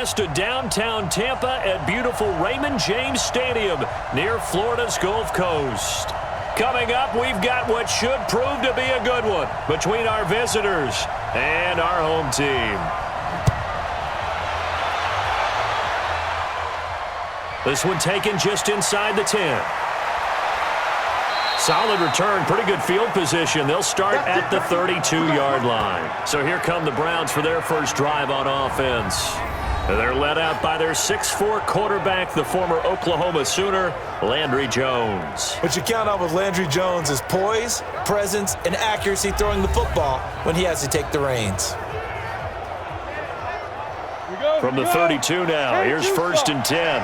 broadcast to downtown Tampa at beautiful Raymond James Stadium near Florida's Gulf Coast. Coming up, we've got what should prove to be a good one between our visitors and our home team. This one taken just inside the 10. Solid return, pretty good field position. They'll start at the 32-yard line. So here come the Browns for their first drive on offense. They're led out by their 6'4" quarterback, the former Oklahoma Sooner, Landry Jones. What you count on with Landry Jones is poise, presence, and accuracy throwing the football when he has to take the reins. From the 32 now, here's 1st and 10.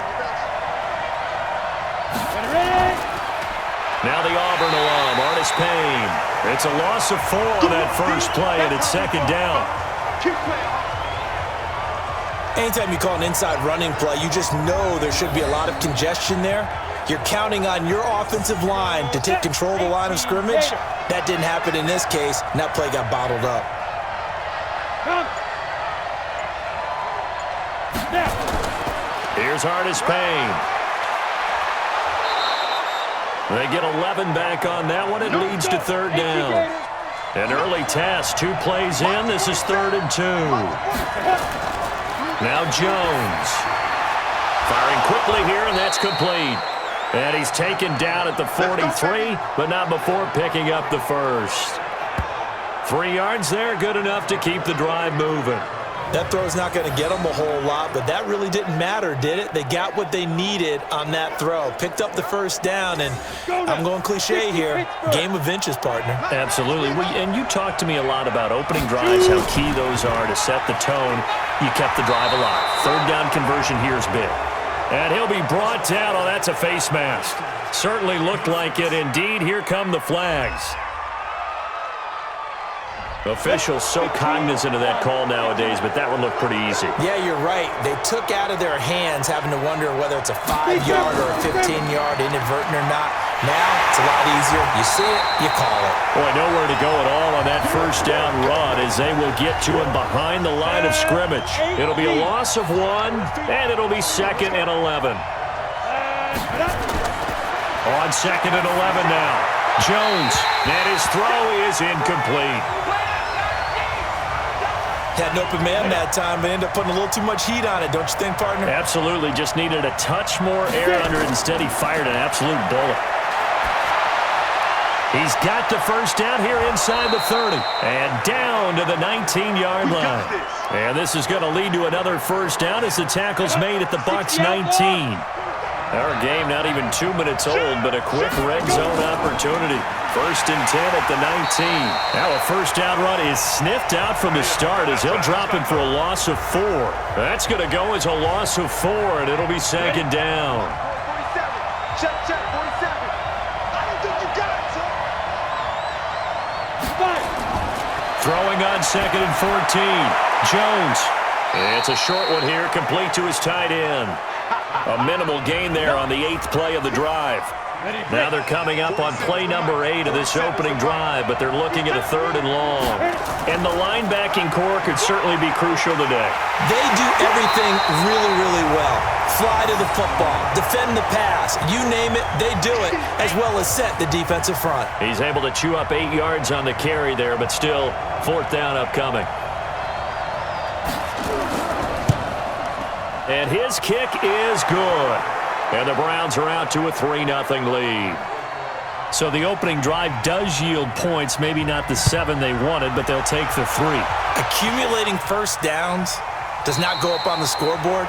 Now the Auburn alum, Artis Payne. It's a loss of 4 on that first play, and it's 2nd down. Anytime you call an inside running play, you just know there should be a lot of congestion there. You're counting on your offensive line to take control of the line of scrimmage. That didn't happen in this case, and that play got bottled up. Here's Artis Payne. They get 11 back on that one. It leads to 3rd down. An early test. 2 plays in. This is 3rd and 2. Now Jones. Firing quickly here, and that's complete. And he's taken down at the 43, but not before picking up the first. 3 yards there, good enough to keep the drive moving. That throw's not going to get them a whole lot, but that really didn't matter, did it? They got what they needed on that throw. Picked up the 1st down, and I'm going cliche here, game of inches, partner. Absolutely. And you talked to me a lot about opening drives, how key those are to set the tone. You kept the drive alive. 3rd down conversion here is big. And he'll be brought down. Oh, that's a face mask. Certainly looked like it. Indeed, here come the flags. Officials so cognizant of that call nowadays, but that one looked pretty easy. Yeah, you're right. They took out of their hands having to wonder whether it's a 5-yard or a 15-yard inadvertent or not. Now, it's a lot easier. You see it, you call it. Boy, nowhere to go at all on that 1st down run as they will get to him behind the line of scrimmage. It'll be a loss of 1, and it'll be 2nd and 11. On 2nd and 11 now. Jones, and his throw is incomplete. Had an open man that time, but ended up putting a little too much heat on it, don't you think, partner? Absolutely. Just needed a touch more air under it. Instead, he fired an absolute bullet. He's got the 1st down here inside the 30. And down to the 19-yard line. And this is going to lead to another 1st down as the tackle's made at the Bucs 19. Our game not even 2 minutes old, but a quick red zone opportunity. 1st and 10 at the 19. Now a 1st down run is sniffed out from the start as he'll drop it for a loss of 4. That's going to go as a loss of 4, and it'll be 2nd down. 47. Check, 47. I don't think you got it, son. Throwing on 2nd and 14. Jones. It's a short one here, complete to his tight end. A minimal gain there on the 8th play of the drive. Now they're coming up on play number 8 of this opening drive, but they're looking at a 3rd and long. And the linebacking core could certainly be crucial today. They do everything really, really well. Fly to the football, defend the pass, you name it, they do it, as well as set the defensive front. He's able to chew up 8 yards on the carry there, but still 4th down upcoming. And his kick is good. And the Browns are out to a 3-0 lead. So the opening drive does yield points, maybe not the 7 they wanted, but they'll take the 3. Accumulating 1st downs does not go up on the scoreboard,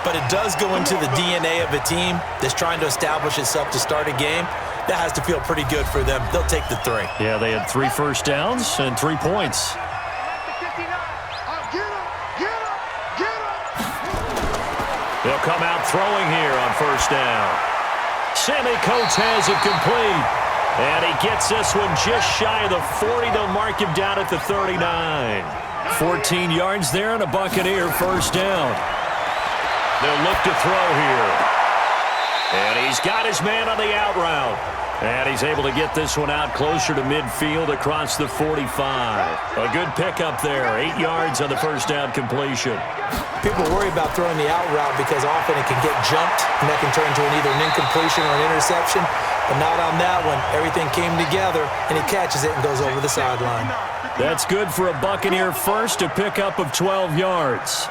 but it does go into the DNA of a team that's trying to establish itself to start a game. That has to feel pretty good for them. They'll take the 3. Yeah, they had 3 1st downs and 3 points. They'll come out throwing here on 1st down. Sammy Coates has it complete. And he gets this one just shy of the 40. They'll mark him down at the 39. 14 yards there and a Buccaneer 1st down. They'll look to throw here. And he's He's got his man on the out route. And he's able to get this one out closer to midfield across the 45. A good pickup there. 8 yards on the first down completion. People worry about throwing the out route because often it can get jumped, and that can turn into either an incompletion or an interception. But not on that one. Everything came together, and he catches it and goes over the sideline. That's good for a Buccaneer first, a pickup of 12 yards.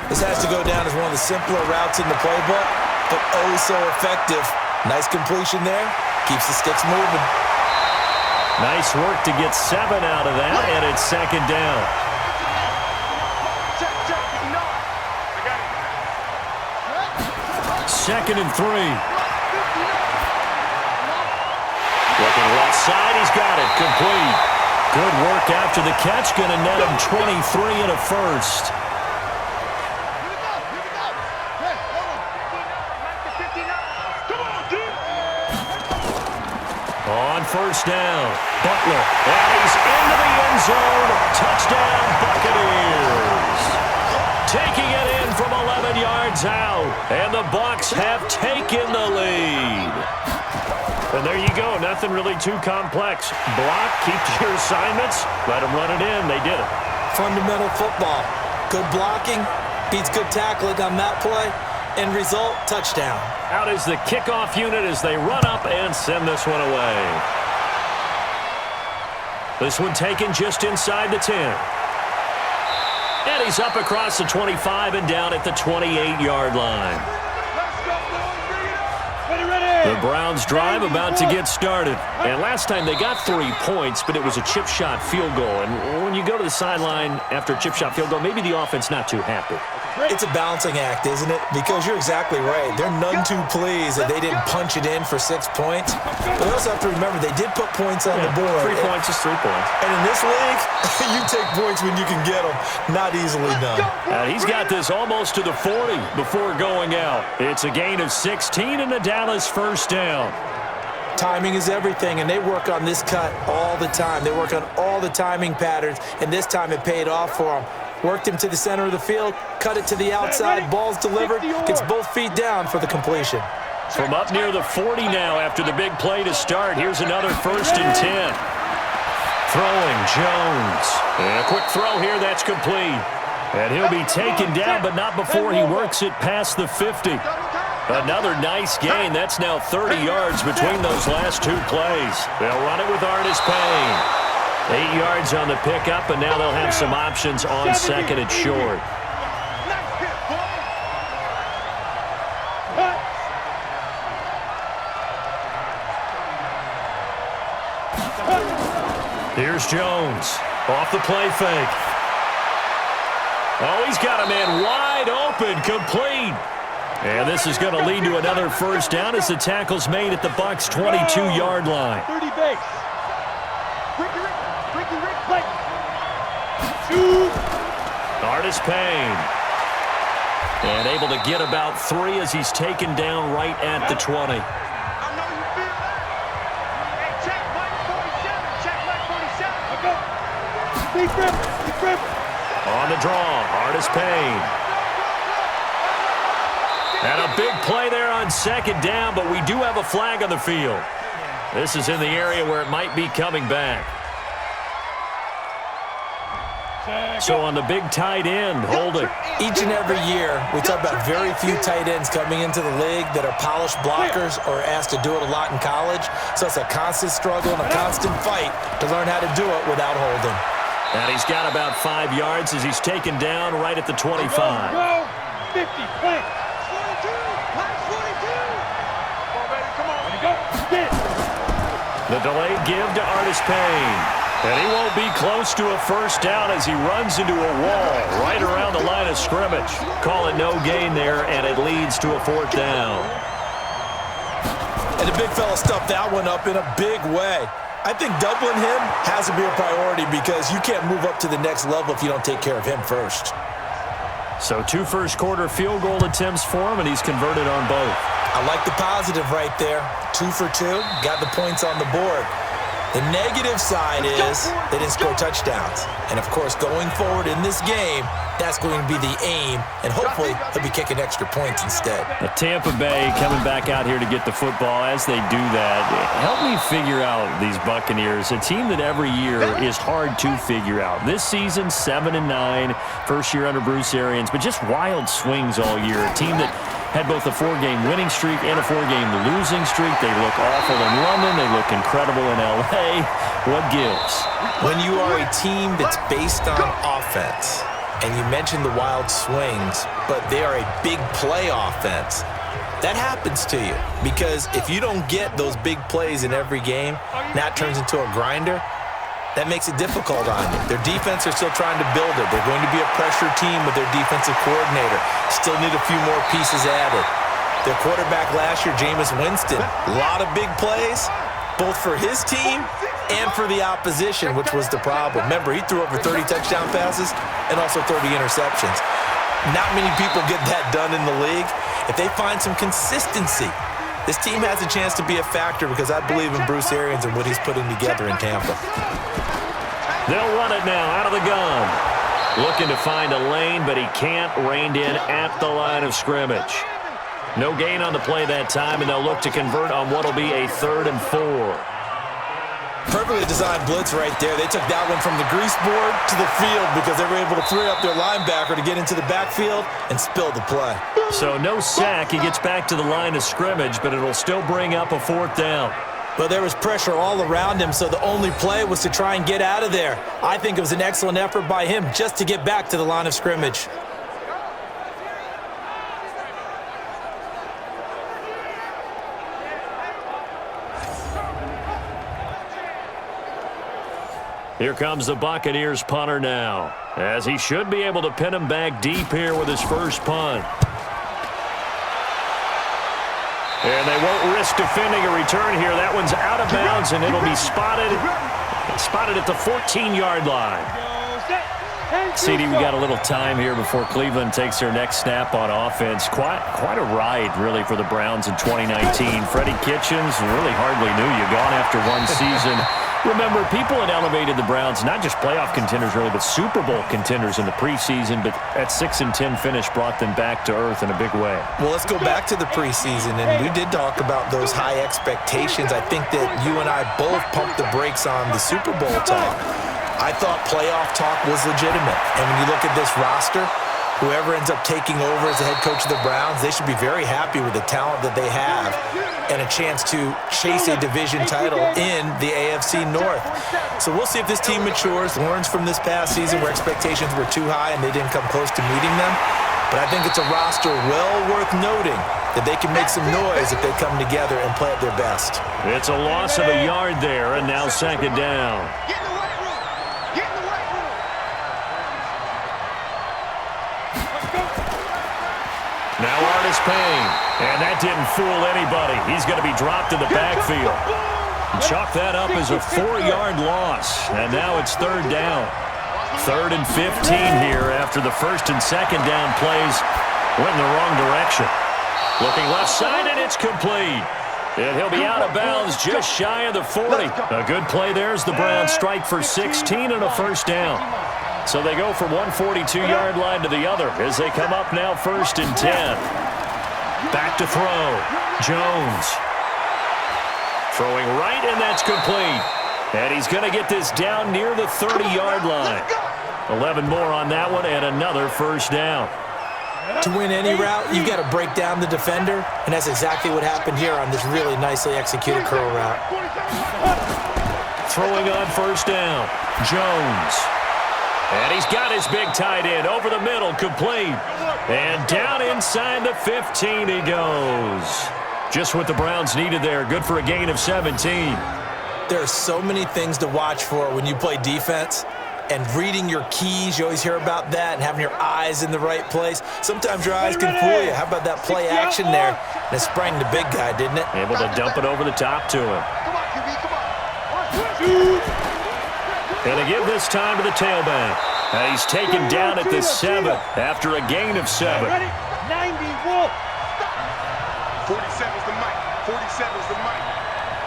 This has to go down as one of the simpler routes in the playbook, but oh so effective. Nice completion there. Keeps the sticks moving. Nice work to get 7 out of that, and it's second down. Second and 3. Looking left side, he's got it, complete. Good work after the catch, going to net him 23 and a first. On first down, Butler, and he's into the end zone. Touchdown, Buccaneers. Taking it in from 11 yards out, and the Bucs have taken the lead. And there you go, nothing really too complex. Block, keep to your assignments, let them run it in. They did it. Fundamental football. Good blocking, beats good tackling on that play. End result, touchdown. Out is the kickoff unit as they run up and send this one away. This one taken just inside the 10. And he's up across the 25 and down at the 28-yard line. The Browns drive about to get started. And last time they got 3 points, but it was a chip shot field goal. And when you go to the sideline after a chip shot field goal, maybe the offense not too happy. It's a balancing act, isn't it? Because you're exactly right. They're none too pleased that they didn't punch it in for 6 points. But we also have to remember they did put points on the board. 3 points is 3 points. And in this league, you take points when you can get them. Not easily done. He's got this almost to the 40 before going out. It's a gain of 16 and the Dallas first down. Timing is everything, and they work on this cut all the time. They work on all the timing patterns, and this time it paid off for them. Worked him to the center of the field, cut it to the outside, ball's delivered, gets both feet down for the completion. From up near the 40 now after the big play to start. Here's another 1st and 10. Throwing, Jones. And a quick throw here, that's complete. And he'll be taken down, but not before he works it past the 50. Another nice gain. That's now 30 yards between those last 2 plays. They'll run it with Artis Payne. 8 yards on the pickup, and now they'll have some options on second and short. Here's Jones. Off the play fake. Oh, he's got a man wide open, complete. And this is going to lead to another first down as the tackle's made at the Bucs' 22-yard line. 30 base. Artis Payne. And able to get about 3 as he's taken down right at the 20. I know you feel that. Hey, check Mike 47. Check Mike 47. Go. Deep grip. On the draw, Artis Payne. And a big play there on second down, but we do have a flag on the field. This is in the area where it might be coming back. So on the big tight end, holding. Each and every year, we talk about very few tight ends coming into the league that are polished blockers or asked to do it a lot in college. So it's a constant struggle and a constant fight to learn how to do it without holding. And he's got about 5 yards as he's taken down right at the 25. Go. 50. Play. 42. Line 42. Come on, baby. Come on. Go. Get. The delayed give to Artis Payne. And he won't be close to a first down as he runs into a wall right around the line of scrimmage. Call it no gain there, and it leads to a 4th down. And the big fella stuffed that one up in a big way. I think doubling him has to be a priority because you can't move up to the next level if you don't take care of him first. So 2 first-quarter field goal attempts for him, and he's converted on both. I like the positive right there. 2 for 2, got the points on the board. The negative side is they didn't score touchdowns. And, of course, going forward in this game, that's going to be the aim, and hopefully he'll be kicking extra points instead. Tampa Bay coming back out here to get the football. As they do that, help me figure out these Buccaneers, a team that every year is hard to figure out. This season, 7-9, first year under Bruce Arians, but just wild swings all year. A team that had both a 4-game winning streak and a 4-game losing streak. They look awful in London. They look incredible in L.A. What gives? When you are a team that's based on offense, and you mentioned the wild swings, but they are a big play offense, that happens to you. Because if you don't get those big plays in every game, that turns into a grinder. That makes it difficult on you. Their defense are still trying to build it. They're going to be a pressure team with their defensive coordinator. Still need a few more pieces added. Their quarterback last year, Jameis Winston, a lot of big plays, both for his team and for the opposition, which was the problem. Remember, he threw over 30 touchdown passes and also 30 interceptions. Not many people get that done in the league. If they find some consistency, this team has a chance to be a factor because I believe in Bruce Arians and what he's putting together in Tampa. They'll run it now out of the gun. Looking to find a lane, but he can't. Reined in at the line of scrimmage. No gain on the play that time, and they'll look to convert on what will be a 3rd and 4. Perfectly designed blitz right there. They took that one from the grease board to the field because they were able to free up their linebacker to get into the backfield and spill the play. So no sack. He gets back to the line of scrimmage, but it'll still bring up a 4th down. But there was pressure all around him, so the only play was to try and get out of there. I think it was an excellent effort by him just to get back to the line of scrimmage. Here comes the Buccaneers punter now, as he should be able to pin him back deep here with his first punt. And they won't risk defending a return here. That one's out of bounds, and it'll be spotted at the 14-yard line. CD, we got a little time here before Cleveland takes their next snap on offense. Quite a ride, really, for the Browns in 2019. Freddie Kitchens really hardly knew you, gone after one season. Remember, people had elevated the Browns, not just playoff contenders, really, but Super Bowl contenders in the preseason, but that 6-10 finish brought them back to earth in a big way. Well, let's go back to the preseason, and we did talk about those high expectations. I think that you and I both pumped the brakes on the Super Bowl talk. I thought playoff talk was legitimate, and when you look at this roster, whoever ends up taking over as the head coach of the Browns, they should be very happy with the talent that they have and a chance to chase a division title in the AFC North. So we'll see if this team matures, learns from this past season where expectations were too high and they didn't come close to meeting them. But I think it's a roster well worth noting that they can make some noise if they come together and play at their best. It's a loss of a yard there, and now 2nd down. Now Artis Payne, and that didn't fool anybody. He's going to be dropped in the backfield. Chalk that up as a 4-yard loss, and now it's 3rd down. 3rd and 15 here after the 1st and 2nd down plays went in the wrong direction. Looking left side, and it's complete. And he'll be out of bounds just shy of the 40. A good play there as the Browns strike for 16 and a 1st down. So they go from one 42-yard line to the other as they come up now 1st and 10. Back to throw. Jones. Throwing right, and that's complete. And he's going to get this down near the 30-yard line. 11 more on that one, and another 1st down. To win any route, you've got to break down the defender, and that's exactly what happened here on this really nicely executed curl route. Throwing on 1st down. Jones. And he's got his big tight end over the middle, complete. And down inside the 15 he goes. Just what the Browns needed there. Good for a gain of 17. There are so many things to watch for when you play defense. And reading your keys, you always hear about that, and having your eyes in the right place. Sometimes your eyes can fool you. How about that play action there? And it sprang the big guy, didn't it? Able to dump it over the top to him. Come on, QB, come on. 1, 2. And they give this time to the tailback. And he's taken down at the 7 after a gain of 7. Ready? 90, Wolf. 47's the mic. 47's the mic.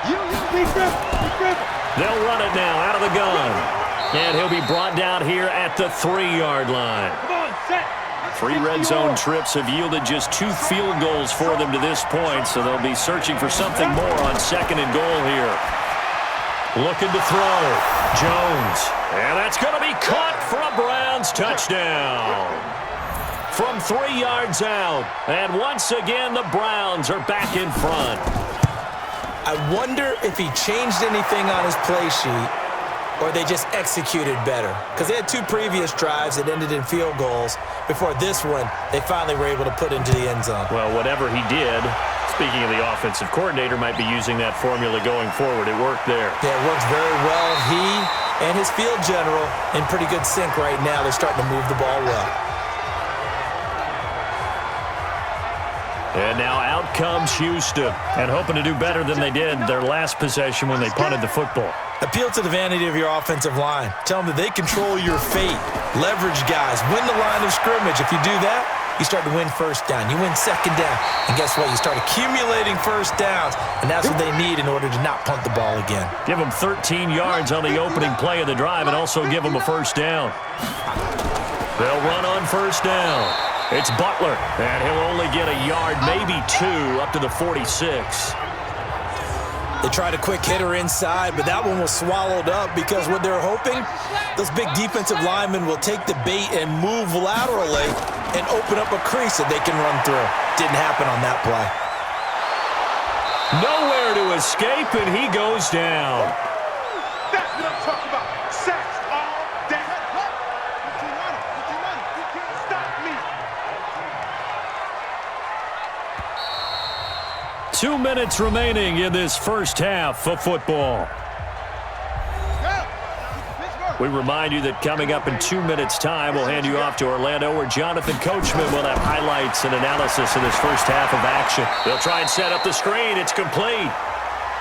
You, big grip, big grip. They'll run it now out of the gun. And he'll be brought down here at the 3-yard line. 3 red zone trips have yielded just 2 field goals for them to this point, so they'll be searching for something more on 2nd and goal here. Looking to throw. Jones. And that's going to be caught for a Browns touchdown. From 3 yards out. And once again, the Browns are back in front. I wonder if he changed anything on his play sheet or they just executed better. Because they had 2 previous drives that ended in field goals. Before this one, they finally were able to put into the end zone. Well, whatever he did, speaking of the offensive coordinator, might be using that formula going forward. It worked there. Yeah, it works very well. He and his field general in pretty good sync right now. They're starting to move the ball well. And now out comes Houston, and hoping to do better than they did their last possession when they punted the football. Appeal to the vanity of your offensive line. Tell them that they control your fate. Leverage guys. Win the line of scrimmage. If you do that, you start to win first down. You win second down. And guess what? You start accumulating first downs, and that's what they need in order to not punt the ball again. Give them 13 yards on the opening play of the drive and also give them a first down. They'll run on first down. It's Butler, and he'll only get a yard, maybe 2, up to the 46. They tried a quick hitter inside, but that one was swallowed up because what they're hoping, those big defensive linemen will take the bait and move laterally and open up a crease that they can run through. Didn't happen on that play. Nowhere to escape, and he goes down. That's what I'm talking about. Sacks all day. You can't stop me. 2 minutes remaining in this first half of football. We remind you that coming up in 2 minutes' time, we'll hand you off to Orlando, where Jonathan Coachman will have highlights and analysis of this first half of action. They'll try and set up the screen. It's complete.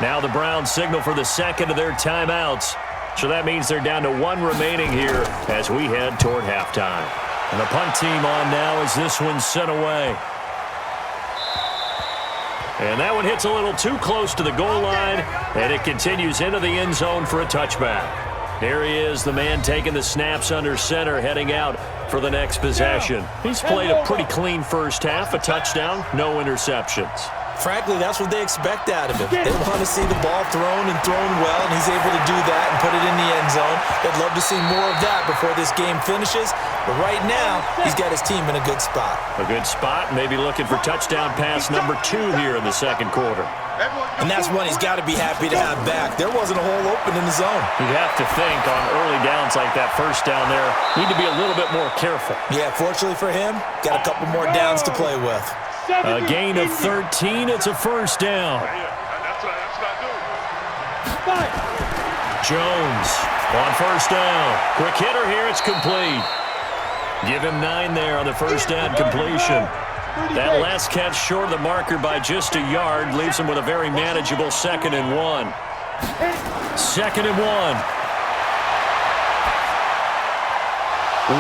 Now the Browns signal for the second of their timeouts. So that means they're down to 1 remaining here as we head toward halftime. And the punt team on now as this one's sent away. And that one hits a little too close to the goal line, and it continues into the end zone for a touchback. Here he is, the man taking the snaps under center, heading out for the next possession. He's played a pretty clean first half, a touchdown, no interceptions. Frankly, that's what they expect out of him. They want to see the ball thrown and thrown well, and he's able to do that and put it in the end zone. They'd love to see more of that before this game finishes. But right now, he's got his team in a good spot. A good spot, maybe looking for touchdown pass number 2 here in the second quarter. And that's one he's got to be happy to have back. There wasn't a hole open in the zone. You'd have to think on early downs like that first down there, need to be a little bit more careful. Yeah, fortunately for him, got a couple more downs to play with. A gain of 13, it's a first down. Jones on first down. Quick hitter here, it's complete. Give him 9 there on the first down completion. That last catch short of the marker by just a yard leaves him with a very manageable 2nd and 1. 2nd and 1.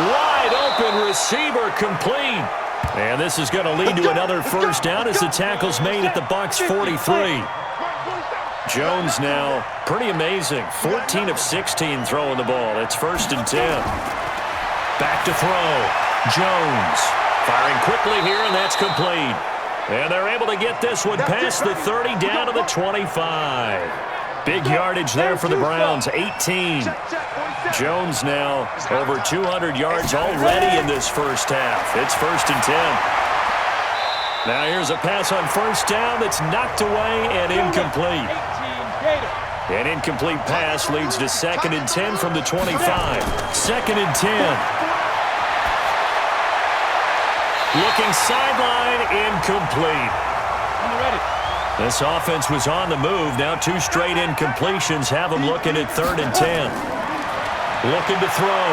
Wide open receiver complete. And this is going to lead to another first down as the tackle's made at the Bucs 43. Jones now, pretty amazing. 14 of 16 throwing the ball. It's 1st and 10. Back to throw. Jones firing quickly here, and that's complete. And they're able to get this one past the 30 down to the 25. Big yardage there for the Browns, 18. Jones now over 200 yards already in this first half. It's 1st and 10. Now here's a pass on first down that's knocked away and incomplete. An incomplete pass leads to 2nd and 10 from the 25. 2nd and 10. Looking sideline, incomplete. This offense was on the move. Now 2 straight incompletions have them looking at 3rd and 10. Looking to throw.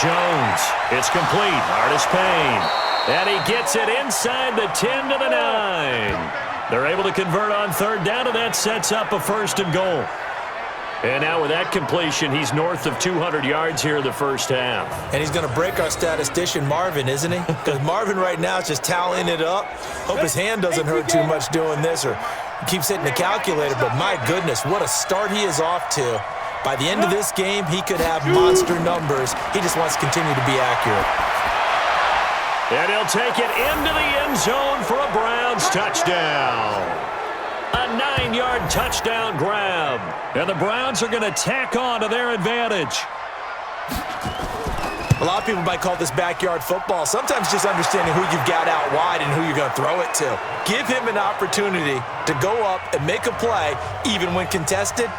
Jones. It's complete. Artis Payne. And he gets it inside the 10 to the 9. They're able to convert on 3rd down, and that sets up a 1st and goal. And now with that completion, he's north of 200 yards here in the first half. And he's going to break our statistician, Marvin, isn't he? Because Marvin right now is just tallying it up. Hope his hand doesn't hurt too much doing this or keeps hitting the calculator. But my goodness, what a start he is off to. By the end of this game, he could have monster numbers. He just wants to continue to be accurate. And he'll take it into the end zone for a Browns touchdown. A 9-yard touchdown grab. And the Browns are going to tack on to their advantage. A lot of people might call this backyard football. Sometimes just understanding who you've got out wide and who you're going to throw it to. Give him an opportunity to go up and make a play, even when contested.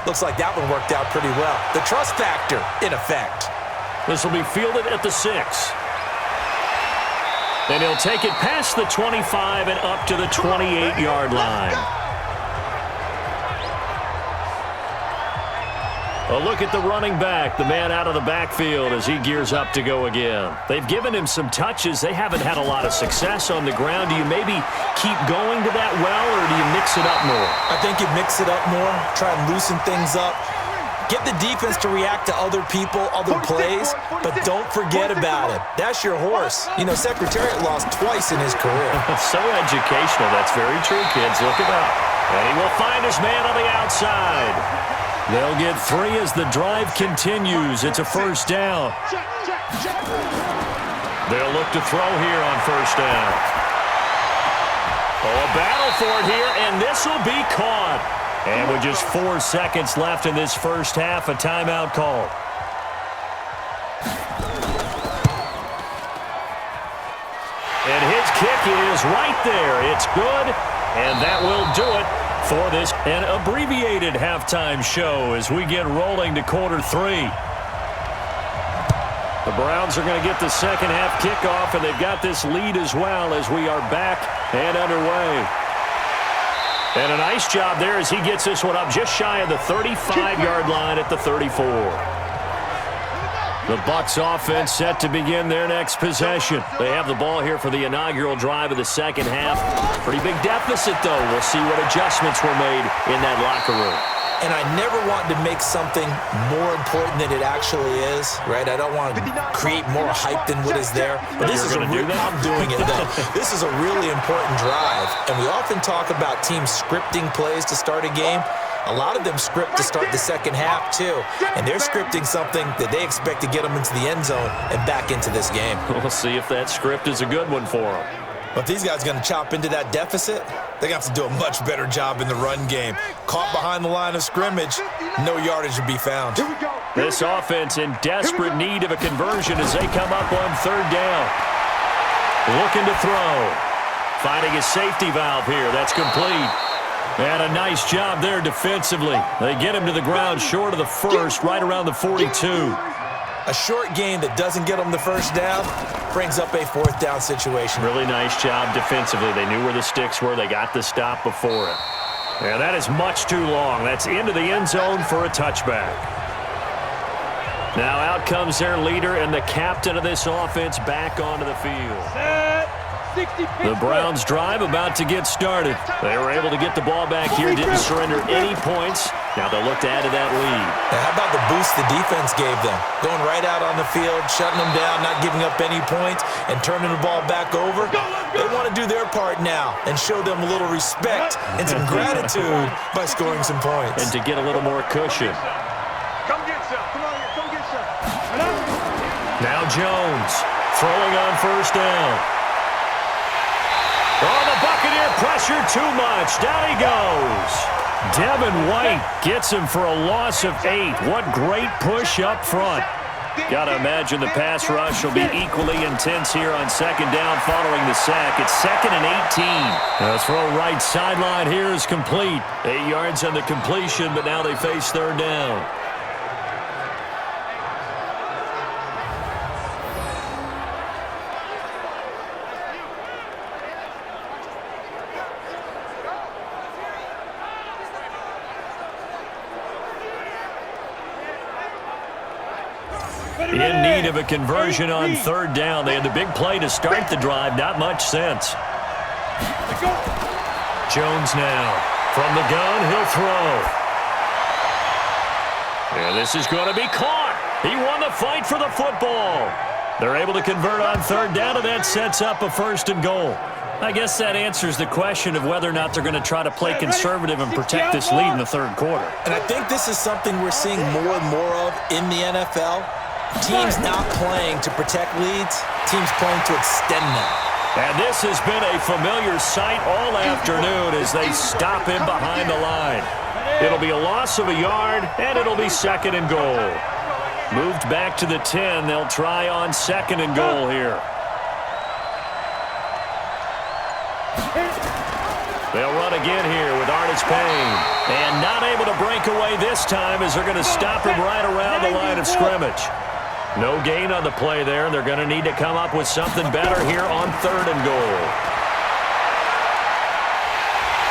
Looks like that one worked out pretty well. The trust factor in effect. This will be fielded at the 6. And he'll take it past the 25 and up to the 28-yard line. A look at the running back, the man out of the backfield as he gears up to go again. They've given him some touches. They haven't had a lot of success on the ground. Do you maybe keep going to that well, or do you mix it up more? I think you mix it up more, try and loosen things up. Get the defense to react to other people, other plays, but don't forget about it. That's your horse. You know, Secretariat lost twice in his career. So educational. That's very true, kids. Look it up. And he will find his man on the outside. They'll get 3 as the drive continues. It's a first down. They'll look to throw here on first down. Oh, a battle for it here, and this will be caught. And with just 4 seconds left in this first half, a timeout call. And his kick is right there. It's good, and that will do it for this an abbreviated halftime show as we get rolling to quarter 3. The Browns are going to get the second half kickoff, and they've got this lead as well as we are back and underway. And a nice job there as he gets this one up just shy of the 35-yard line at the 34. The Bucs offense set to begin their next possession. They have the ball here for the inaugural drive of the second half. Pretty big deficit, though. We'll see what adjustments were made in that locker room. And I never want to make something more important than it actually is, right? I don't want to create more hype than what is there. But this is I'm doing it, though. This is a really important drive. And we often talk about teams scripting plays to start a game. A lot of them script to start the second half, too. And they're scripting something that they expect to get them into the end zone and back into this game. We'll see if that script is a good one for them. But if these guys are going to chop into that deficit, they're going to have to do a much better job in the run game. Caught behind the line of scrimmage, no yardage to be found. This offense in desperate need of a conversion as they come up on third down. Looking to throw. Finding a safety valve here. That's complete. And a nice job there defensively. They get him to the ground short of the first, right around the 42. A short game that doesn't get them the first down brings up a fourth down situation. Really nice job defensively. They knew where the sticks were. They got the stop before it. And that is much too long. That's into the end zone for a touchback. Now out comes their leader and the captain of this offense back onto the field. The Browns drive about to get started. They were able to get the ball back here, didn't surrender any points. Now they'll look to add to that lead. Now how about the boost the defense gave them? Going right out on the field, shutting them down, not giving up any points, and turning the ball back over. They want to do their part now and show them a little respect and some gratitude by scoring some points. And to get a little more cushion. Come get some. Come on here. Come get some. Now Jones throwing on first down. Oh, the Buccaneer pressure too much. Down he goes. Devin White gets him for a loss of 8. What great push up front. Got to imagine the pass rush will be equally intense here on second down following the sack. It's 2nd and 18. The throw right sideline here is complete. 8 yards on the completion, but now they face third down. In need of a conversion on third down. They had the big play to start the drive. Not much sense. Jones now. From the gun, he'll throw. And this is going to be caught. He won the fight for the football. They're able to convert on third down, and that sets up a 1st and goal. I guess that answers the question of whether or not they're going to try to play conservative and protect this lead in the third quarter. And I think this is something we're seeing more and more of in the NFL. Teams not playing to protect leads, teams playing to extend them. And this has been a familiar sight all afternoon as they stop him behind the line. It'll be a loss of a yard, and it'll be 2nd and goal. Moved back to the 10. They'll try on 2nd and goal here. They'll run again here with Artis Payne. And not able to break away this time as they're going to stop him right around the line of scrimmage. No gain on the play there, and they're going to need to come up with something better here on 3rd and goal.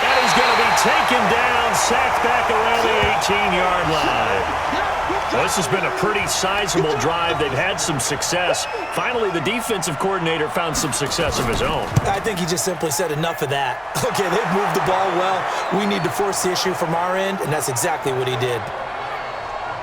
And he's going to be taken down, sacked back around the 18-yard line. Well, this has been a pretty sizable drive. They've had some success. Finally, the defensive coordinator found some success of his own. I think he just simply said enough of that. Okay, they've moved the ball well. We need to force the issue from our end, and that's exactly what he did.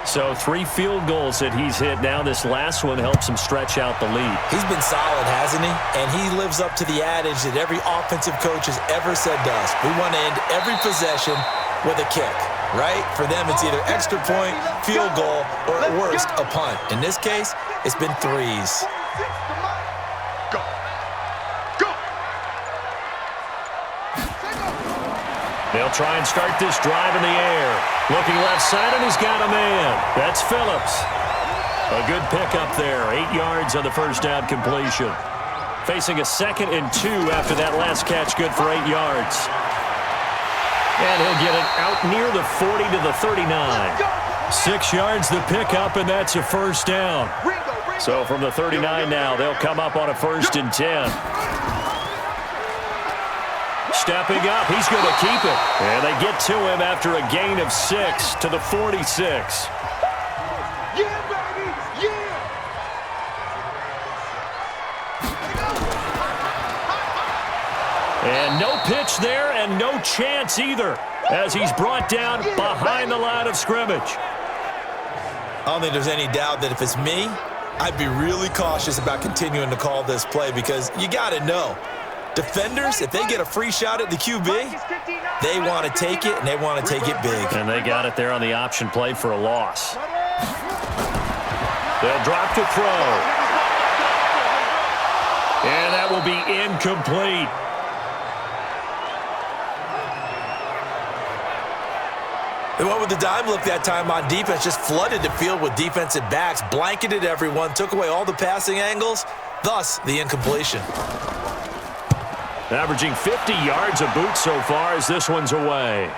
So 3 field goals that he's hit now. This last one helps him stretch out the lead. He's been solid, hasn't he? And he lives up to the adage that every offensive coach has ever said to us. We want to end every possession with a kick, right? For them, it's either extra point, field goal, or at worst, a punt. In this case, it's been 3s. They'll try and start this drive in the air. Looking left side, and he's got a man. That's Phillips. A good pickup there. 8 yards on the first down completion. Facing a 2nd and 2 after that last catch, good for 8 yards. And he'll get it out near the 40 to the 39. 6 yards the pickup, and that's a first down. So from the 39 now, they'll come up on a 1st and 10. Stepping up, he's going to keep it. And they get to him after a gain of 6 to the 46. Yeah, baby! Yeah! And no pitch there and no chance either as he's brought down behind the line of scrimmage. I don't think there's any doubt that if it's me, I'd be really cautious about continuing to call this play because you got to know. Defenders, if they get a free shot at the QB, they want to take it, and they want to take it big. And they got it there on the option play for a loss. They'll drop to throw. And that will be incomplete. They went with the dime look that time on defense, just flooded the field with defensive backs, blanketed everyone, took away all the passing angles, thus the incompletion. Averaging 50 yards a boot so far as this one's away.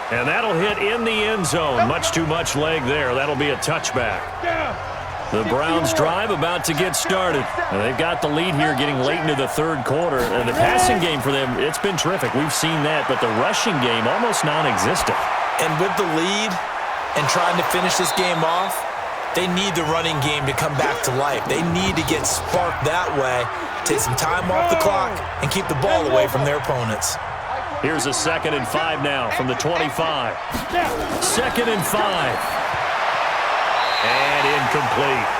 And that'll hit in the end zone. Much too much leg there. That'll be a touchback. The Browns drive about to get started. And they've got the lead here getting late into the 3rd quarter. And the passing game for them, it's been terrific. We've seen that. But the rushing game, almost non-existent. And with the lead and trying to finish this game off, they need the running game to come back to life. They need to get sparked that way, take some time off the clock, and keep the ball away from their opponents. Here's a 2nd and 5 now from the 25. 2nd and 5. And incomplete.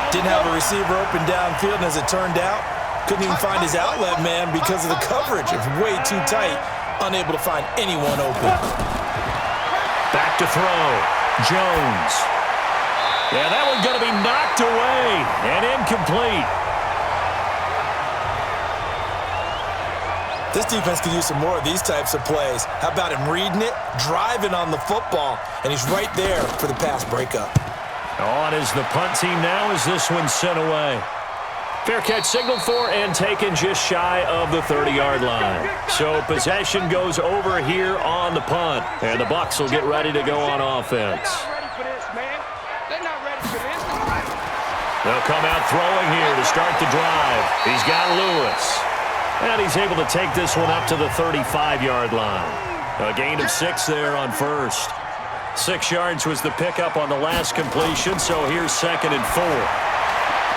Didn't have a receiver open downfield, and as it turned out, couldn't even find his outlet man because of the coverage. It was way too tight, unable to find anyone open. Back to throw. Jones. Yeah, that one's going to be knocked away and incomplete. This defense could use some more of these types of plays. How about him reading it, driving on the football, and he's right there for the pass breakup. On is the punt team now as this one's sent away. Fair catch signaled for and taken just shy of the 30-yard line. So possession goes over here on the punt, and the Bucs will get ready to go on offense. They'll come out throwing here to start the drive. He's got Lewis. And he's able to take this one up to the 35-yard line. A gain of 6 there on 1st. 6 yards was the pickup on the last completion, so here's 2nd and 4.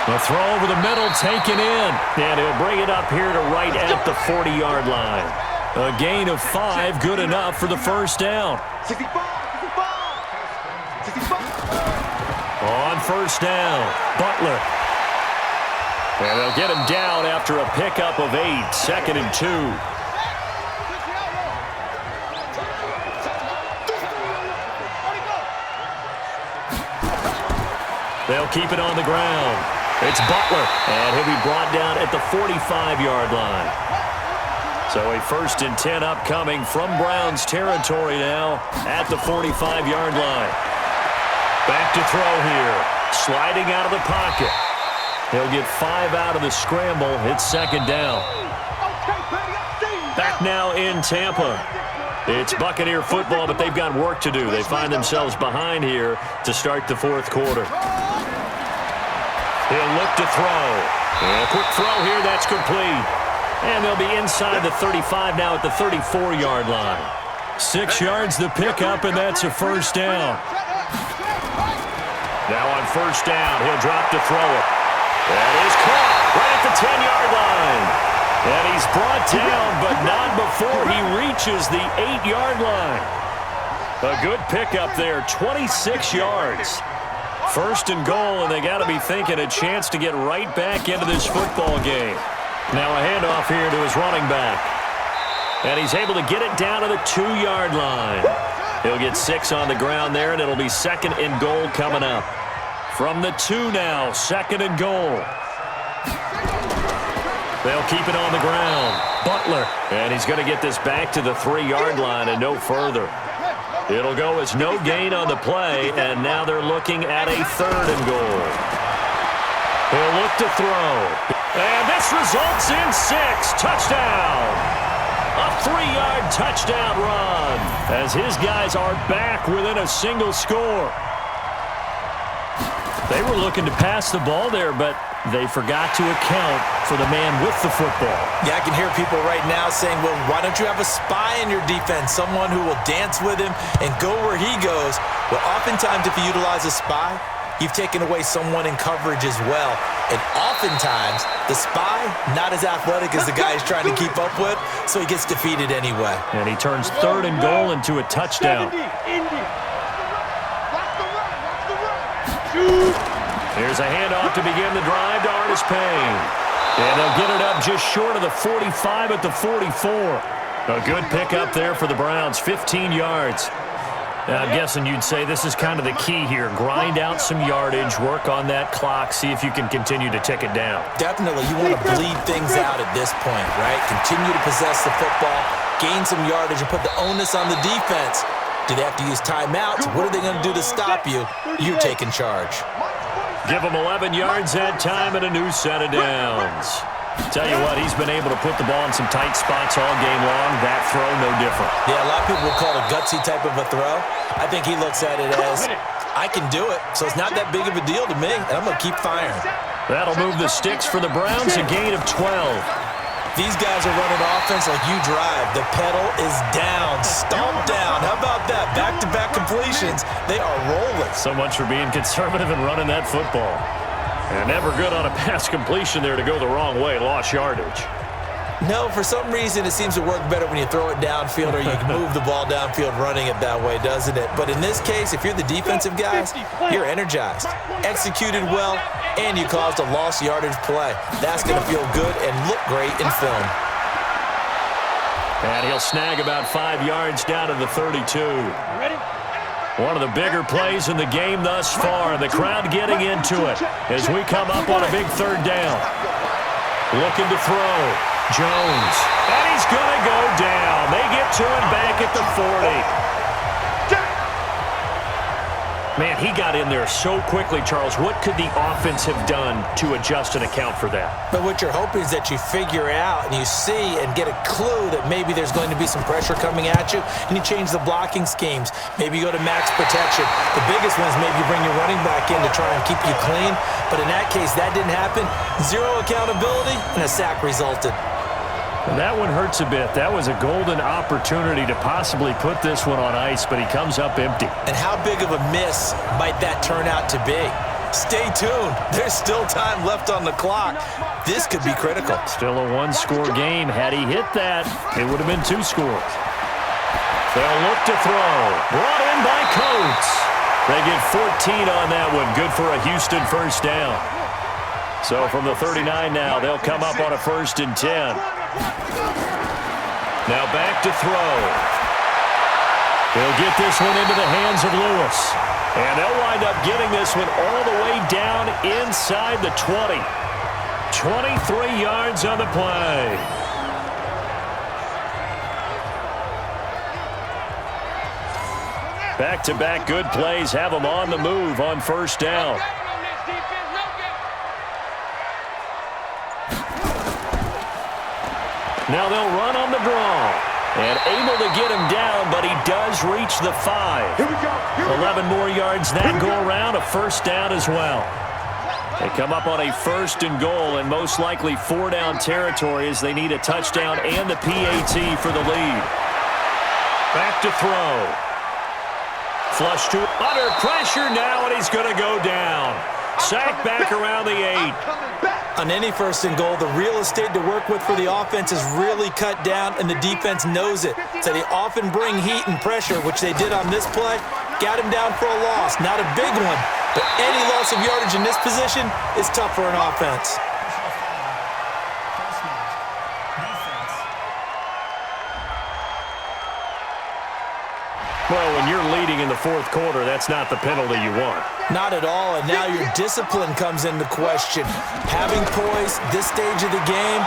The throw over the middle taken in, and he'll bring it up here to right at the 40-yard line. A gain of 5, good enough for the first down. 65. On first down, Butler. And they'll get him down after a pickup of 8, 2nd and 2. They'll keep it on the ground. It's Butler, and he'll be brought down at the 45-yard line. So a 1st and 10 upcoming from Browns territory now at the 45-yard line. Back to throw here. Sliding out of the pocket. He'll get 5 out of the scramble. It's 2nd down. Back now in Tampa. It's Buccaneer football, but they've got work to do. They find themselves behind here to start the 4th quarter. He'll look to throw. And a quick throw here. That's complete. And they'll be inside the 35 now at the 34-yard line. 6 yards the pickup, and that's a 1st down. Now on 1st down, he'll drop to throw it. That is caught right at the 10-yard line. And he's brought down, but not before he reaches the 8-yard line. A good pickup there, 26 yards. 1st and goal, and they got to be thinking a chance to get right back into this football game. Now a handoff here to his running back. And he's able to get it down to the 2-yard line. He'll get 6 on the ground there, and it'll be 2nd and goal coming up. From the 2 now, 2nd and goal. They'll keep it on the ground. Butler, and he's going to get this back to the 3-yard line and no further. It'll go as no gain on the play, and now they're looking at a 3rd and goal. He'll look to throw. And this results in 6. Touchdown. A 3-yard touchdown run as his guys are back within a single score. They were looking to pass the ball there, but they forgot to account for the man with the football. Yeah, I can hear people right now saying, well, why don't you have a spy in your defense, someone who will dance with him and go where he goes? Well, oftentimes if you utilize a spy, you've taken away someone in coverage as well. And oftentimes, the spy, not as athletic as the guy he's trying to keep up with, so he gets defeated anyway. And he turns 3rd and goal into a touchdown. Here's a handoff to begin the drive to Artis Payne. And they'll get it up just short of the 45 at the 44. A good pickup there for the Browns, 15 yards. Now, I'm guessing you'd say this is kind of the key here. Grind out some yardage, work on that clock, see if you can continue to tick it down. Definitely. You want to bleed things out at this point, right? Continue to possess the football, gain some yardage, and put the onus on the defense. Do they have to use timeouts? What are they going to do to stop you? You're taking charge. Give them 11 yards that time and a new set of downs. Tell you what, he's been able to put the ball in some tight spots all game long. That throw, no different. Yeah, a lot of people would call it a gutsy type of a throw. I think he looks at it as, I can do it, so it's not that big of a deal to me, and I'm going to keep firing. That'll move the sticks for the Browns, a gain of 12. These guys are running offense like you drive. The pedal is down, stomped down. How about that? Back-to-back completions. They are rolling. So much for being conservative and running that football. And never good on a pass completion there to go the wrong way. Lost yardage. No, for some reason it seems to work better when you throw it downfield or you can move the ball downfield running it that way, doesn't it? But in this case, if you're the defensive guys, you're energized, executed well, and you caused a lost yardage play. That's going to feel good and look great in film. And he'll snag about 5 yards down to the 32. Ready? One of the bigger plays in the game thus far. The crowd getting into it as we come up on a big 3rd down. Looking to throw. Jones. And he's going to go down. They get to him back at the 40. Man, he got in there so quickly, Charles. What could the offense have done to adjust and account for that? But what you're hoping is that you figure out and you see and get a clue that maybe there's going to be some pressure coming at you, and you change the blocking schemes. Maybe you go to max protection. The biggest one is maybe you bring your running back in to try and keep you clean. But in that case, that didn't happen. Zero accountability, and a sack resulted. And that one hurts a bit. That was a golden opportunity to possibly put this one on ice, but he comes up empty. And how big of a miss might that turn out to be? Stay tuned. There's still time left on the clock. This could be critical. Still a 1-score game. Had he hit that, it would have been 2 scores. They'll look to throw. Brought in by Coates. They get 14 on that one. Good for a Houston 1st down. So from the 39 now, they'll come up on a 1st and 10. Now back to throw. He'll get this one into the hands of Lewis. And they'll wind up getting this one all the way down inside the 20. 23 yards on the play. Back-to-back good plays have them on the move on 1st down. Now they'll run on the draw. And able to get him down, but he does reach the 5. 11 more yards that go around, a 1st down as well. They come up on a 1st and goal, and most likely 4-down territory as they need a touchdown and the PAT for the lead. Back to throw. Flush to under pressure now, and he's going to go down. Sack back around the 8. On any 1st and goal, the real estate to work with for the offense is really cut down, and the defense knows it. So they often bring heat and pressure, which they did on this play. Got him down for a loss. Not a big one, but any loss of yardage in this position is tough for an offense. Well, when you're leading in the 4th quarter, that's not the penalty you want. Not at all, and now your discipline comes into question. Having poise this stage of the game,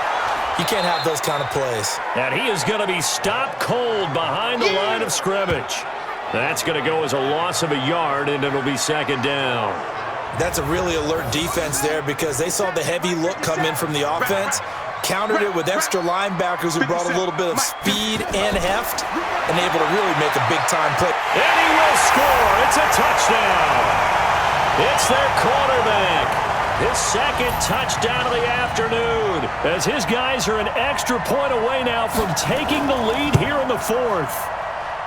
you can't have those kind of plays. And he is going to be stopped cold behind the line of scrimmage. That's going to go as a loss of a yard, and it'll be 2nd down. That's a really alert defense there because they saw the heavy look come in from the offense, countered it with extra linebackers who brought a little bit of speed and heft, and able to really make a big-time play. And he will score. It's a touchdown. It's their quarterback. His 2nd touchdown of the afternoon, as his guys are an extra point away now from taking the lead here in the 4th.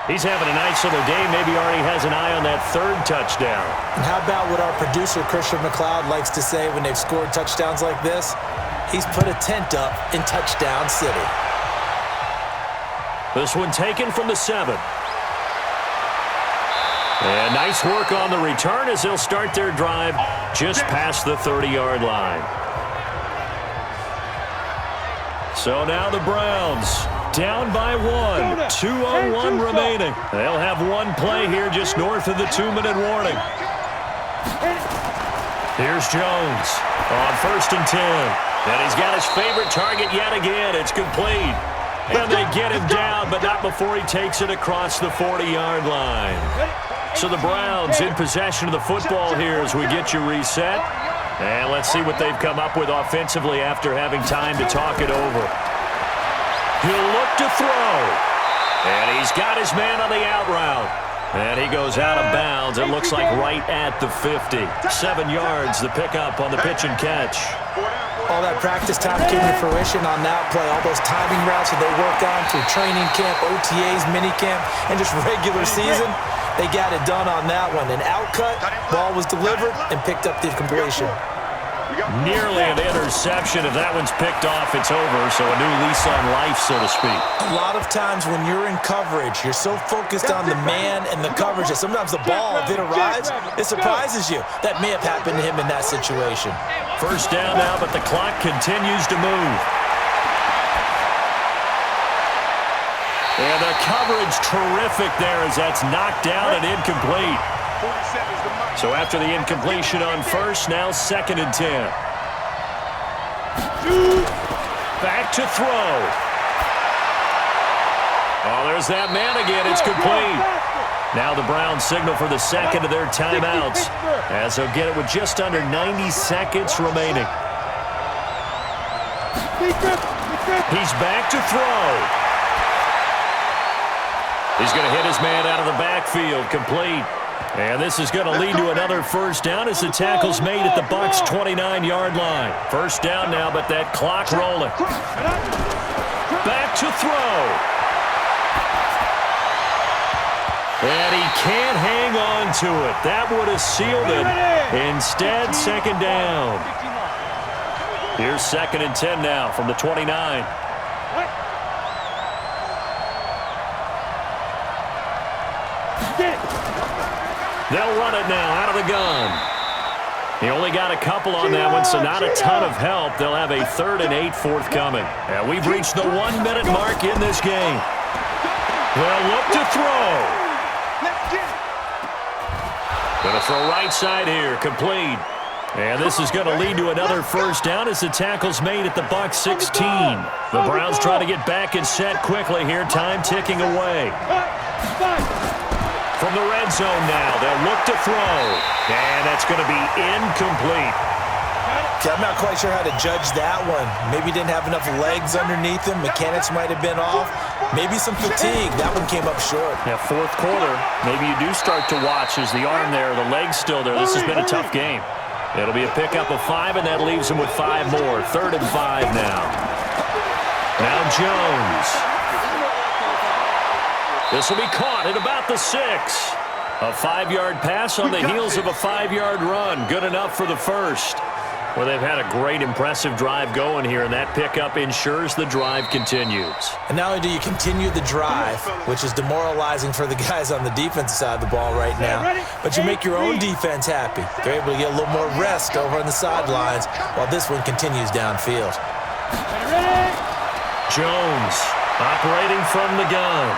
He's having a nice little game. Maybe already has an eye on that 3rd touchdown. And how about what our producer, Christian McLeod, likes to say when they've scored touchdowns like this? He's put a tent up in Touchdown City. This one taken from the 7. And nice work on the return as they'll start their drive just past the 30-yard line. So now the Browns down by 1. 2:01 remaining. They'll have one play here just north of the 2-minute warning. Here's Jones on 1st and 10. And he's got his favorite target yet again. It's complete. And they get him down, but not before he takes it across the 40-yard line. So the Browns in possession of the football here as we get you reset. And let's see what they've come up with offensively after having time to talk it over. He'll look to throw. And he's got his man on the out route. And he goes out of bounds. It looks like right at the 50. 7 yards, the pickup on the pitch and catch. All that practice time came to fruition on that play. All those timing routes that they work on through training camp, OTAs, minicamp, and just regular season, they got it done on that one. An outcut, ball was delivered, and picked up the completion. Nearly an interception. If that one's picked off, it's over. So a new lease on life, so to speak. A lot of times when you're in coverage, you're so focused on the man and the coverage that sometimes the ball, if it arrives, it surprises you. That may have happened to him in that situation. 1st down now, but the clock continues to move. And the coverage terrific there as that's knocked down and incomplete. So after the incompletion on 1st, now 2nd and 10. Back to throw. Oh, there's that man again. It's complete. Now the Browns signal for the 2nd of their timeouts as they'll get it with just under 90 seconds remaining. He's back to throw. He's going to hit his man out of the backfield. Complete. And this is going to lead to another 1st down as the tackle's made at the Bucs' 29-yard line. 1st down now, but that clock rolling. Back to throw. And he can't hang on to it. That would have sealed it. Instead, 2nd down. Here's 2nd and 10 now from the 29. They'll run it now out of the gun. He only got a couple on that one, so not a ton of help. They'll have a 3rd and 8 forthcoming. And we've reached the 1-minute mark in this game. They'll look to throw. Gonna throw right side here, complete. And this is going to lead to another first down as the tackle's made at the Bucs 16. The Browns try to get back and set quickly here, time ticking away. From the red zone now, they'll look to throw. And that's going to be incomplete. Okay, I'm not quite sure how to judge that one. Maybe didn't have enough legs underneath him. Mechanics might have been off. Maybe some fatigue. That one came up short. Yeah, fourth quarter, maybe you do start to watch as the arm there, the leg's still there. This has been a tough game. It'll be a pickup of 5, and that leaves him with 5 more. 3rd and 5 now. Now Jones. This will be caught at about the 6. A 5-yard pass on the heels of a 5-yard run. Good enough for the first. Well, they've had a great, impressive drive going here, and that pickup ensures the drive continues. And not only do you continue the drive, which is demoralizing for the guys on the defensive side of the ball right now, but you make your own defense happy. They're able to get a little more rest over on the sidelines while this one continues downfield. Jones operating from the gun.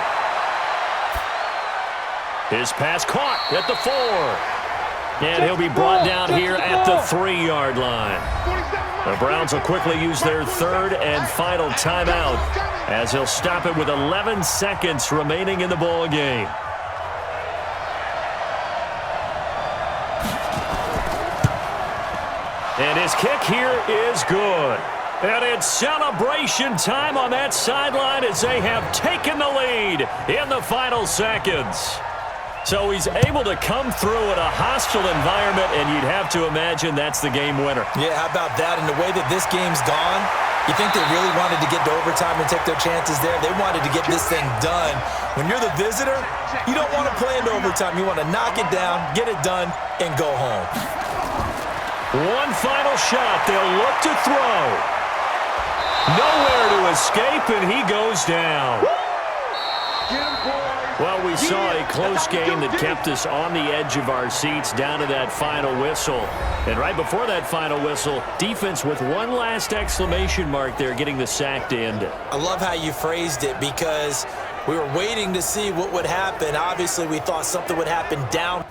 His pass caught at the 4. And he'll be brought down here at the 3-yard line. The Browns will quickly use their 3rd and final timeout as he'll stop it with 11 seconds remaining in the ball game. And his kick here is good. And it's celebration time on that sideline as they have taken the lead in the final seconds. So he's able to come through in a hostile environment, and you'd have to imagine that's the game winner. Yeah, how about that? And the way that this game's gone, you think they really wanted to get to overtime and take their chances there? They wanted to get this thing done. When you're the visitor, you don't want to play into overtime. You want to knock it down, get it done, and go home. One final shot. They'll look to throw. Nowhere to escape, and he goes down. Well, we saw a close game that kept us on the edge of our seats down to that final whistle. And right before that final whistle, defense with one last exclamation mark there, getting the sack to end it. I love how you phrased it because we were waiting to see what would happen. Obviously, we thought something would happen down.